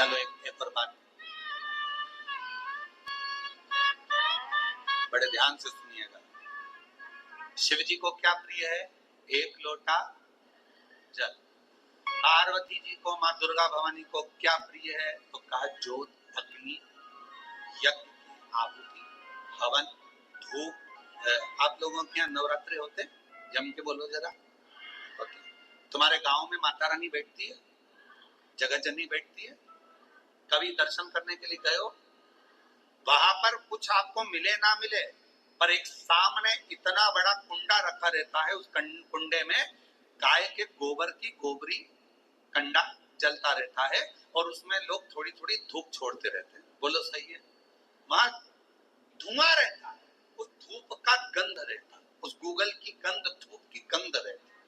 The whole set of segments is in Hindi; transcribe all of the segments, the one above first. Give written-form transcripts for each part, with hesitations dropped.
चलो एक और बात बड़े ध्यान से सुनिएगा। शिव जी को क्या प्रिय है? एक लोटा जल। पार्वती जी को, माँ दुर्गा भवानी को क्या प्रिय है? तो कहा ज्योत, अग्नि, यज्ञ की आहुति, हवन, धूप। आप लोगों के यहाँ नवरात्रे होते? जम के बोलो जरा। ओके। तुम्हारे गांव में माता रानी बैठती है, जगत जननी बैठती है? कभी दर्शन करने के लिए गए हो? वहां पर कुछ आपको मिले ना मिले, पर एक सामने इतना बड़ा कुंडा रखा रहता है, उस कुंडे में गाय के गोबर की गोबरी कंडा जलता रहता है और उसमें लोग थोड़ी थोड़ी धूप छोड़ते रहते हैं। बोलो सही है? वहां धुआं रहता है, उस धूप का गंध रहता है, उस गूगल की गंध, धूप की गंध रहती है।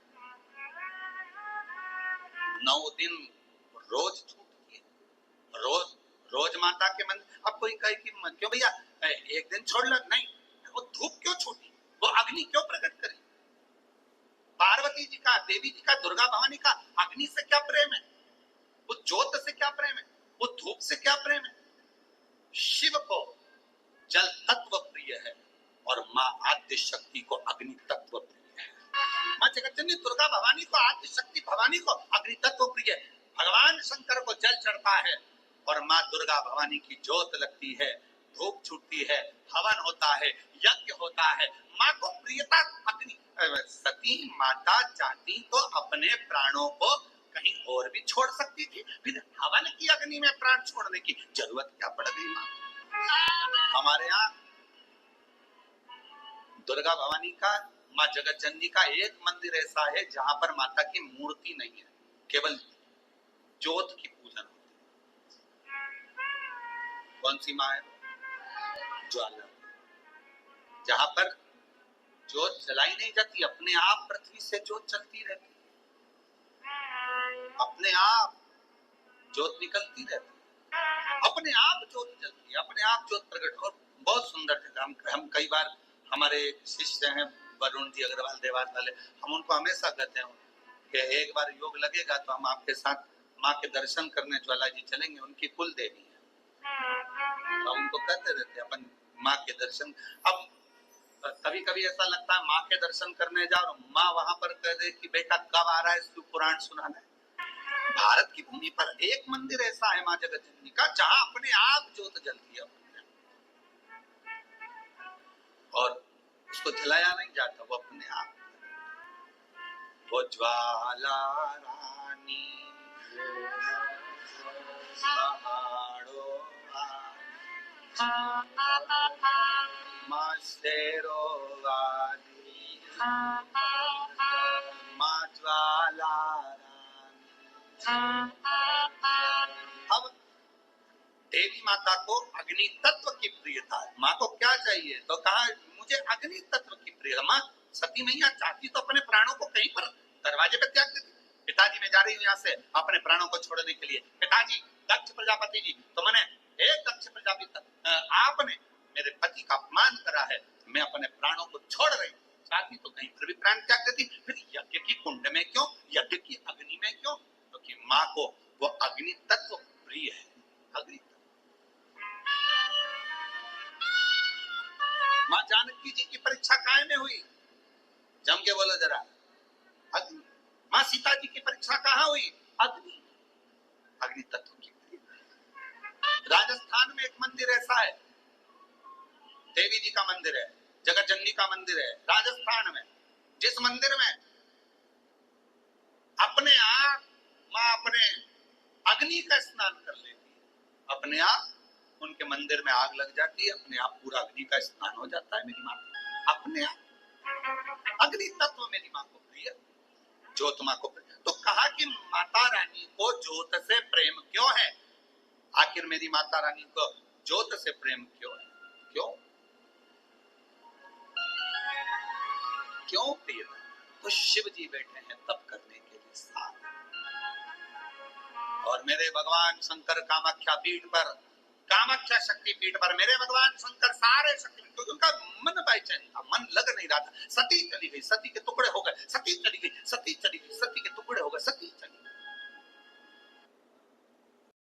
9 दिन रोज छूटती है, रोज रोज माता के मंदिर। अब कोई कहे कि क्यों भैया एक दिन छोड़ लो, नहीं, वो धूप क्यों छूटी, वो अग्नि क्यों प्रकट करी? पार्वती जी का, देवी जी का, दुर्गा भवानी का अग्नि से क्या प्रेम है? वो ज्योत से क्या प्रेम है? वो धूप से क्या प्रेम है? शिव को जल तत्व प्रिय है और माँ आद्य शक्ति को अग्नि तत्व प्रिय है। माँ जगतजननी दुर्गा भवानी को, आद्य शक्ति भवानी को अग्नि तत्व प्रिय है। भगवान शंकर को जल चढ़ता है और माँ दुर्गा भवानी की ज्योत लगती है, धूप छूटती है, हवन होता है, यज्ञ होता है। माँ को प्रियता अग्नि। सती माता चाहती तो अपने प्राणों को कहीं और भी छोड़ सकती थी, फिर हवन की अग्नि में प्राण छोड़ने की जरूरत क्या पड़ गई माँ? हमारे यहाँ दुर्गा भवानी का, माँ जगत जननी का एक मंदिर ऐसा है जहां पर माता की मूर्ति नहीं है, केवल ज्योत की पूजन होती है। कौन सी माँ है? ज्वाला। जहां पर ज्योत जलाई नहीं जाती, अपने आप पृथ्वी से ज्योत चलती रहती, अपने आप ज्योत निकलती रहती, अपने आप ज्योत जलती है, अपने आप ज्योत प्रकट। और बहुत सुंदर जगह। हम कई बार, हमारे शिष्य हैं वरुण जी अग्रवाल देवास वाले, हम उनको हमेशा कहते हैं कि एक बार योग लगेगा तो हम आपके साथ माँ के दर्शन करने ज्वाला जी चलेंगे। उनकी कुल देवी है, तो उनको कहते रहते हैं अपन माँ के दर्शन। अब कभी कभी ऐसा लगता है माँ के दर्शन करने जाओ और माँ वहां पर कह दे कि बेटा कब आ रहा है शिव पुराण सुनाना है। भारत की भूमि पर एक मंदिर ऐसा है माँ जगत जननी का जहां अपने आप ज्योत जलती है और उसको जलाया नहीं जाता, वो अपने आप। वो ज्वाला रानी माँ शेरो वाली, माँ ज्वाला रानी। अब देवी माता को अग्नि तत्व की प्रियता है। माँ को क्या चाहिए? तो कहा मुझे अग्नि तत्व की प्रिय। माँ सती मैया चाहती तो अपने प्राणों को कहीं पर दरवाजे पे त्याग देती। पिताजी मैं जा रही हूँ यहाँ से अपने प्राणों को छोड़ने के लिए। पिताजी, दक्ष प्रजापति जी, तो मैंने एक दक्ष प्रजापति, आपने मेरे पति का अपमान करा है, मैं अपने प्राणों को छोड़ रही हूँ। चाहती तो कहीं पर भी प्राण त्याग देती, फिर यज्ञ की कुंड में क्यों, यज्ञ की अग्नि में क्यों? क्योंकि माँ को वो अग्नि तत्व प्रिय है। अग्नि माँ जानकी जी की परीक्षा काय में हुई? जम के बोलो जरा। अग्नि। माँ सीता जी की परीक्षा कहाँ हुई? अग्नि। अग्नि तत्व की। राजस्थान में एक मंदिर ऐसा है, देवी जी का मंदिर है, जगत जननी का मंदिर है राजस्थान में, जिस मंदिर में अपने आप माँ अपने अग्नि का स्नान कर लेती है। अपने आप उनके मंदिर में आग लग जाती है, अपने आप पूरा अग्नि का स्नान हो जाता है। मेरी माँ अपने आप अग्नि तत्व मेरी माँ को प्रिय, ज्योत माँ को प्रिय। तो कहा कि माता रानी को ज्योत से प्रेम क्यों है? आखिर मेरी माता रानी को ज्योत से प्रेम क्यों है? क्यों क्यों प्रिय? तो शिव जी बैठे हैं तप करने के लिए साथ, और मेरे भगवान शंकर कामाख्या पीठ पर, कामाख्या शक्ति पीठ पर मेरे भगवान शंकर सारे शक्ति, क्योंकि उनका मन बेचैन था, मन लग नहीं रहा था। सती चली गई, सती के टुकड़े हो गए, सती चली गई, सती चली गई, सती के टुकड़े हो गए, सती चली गई।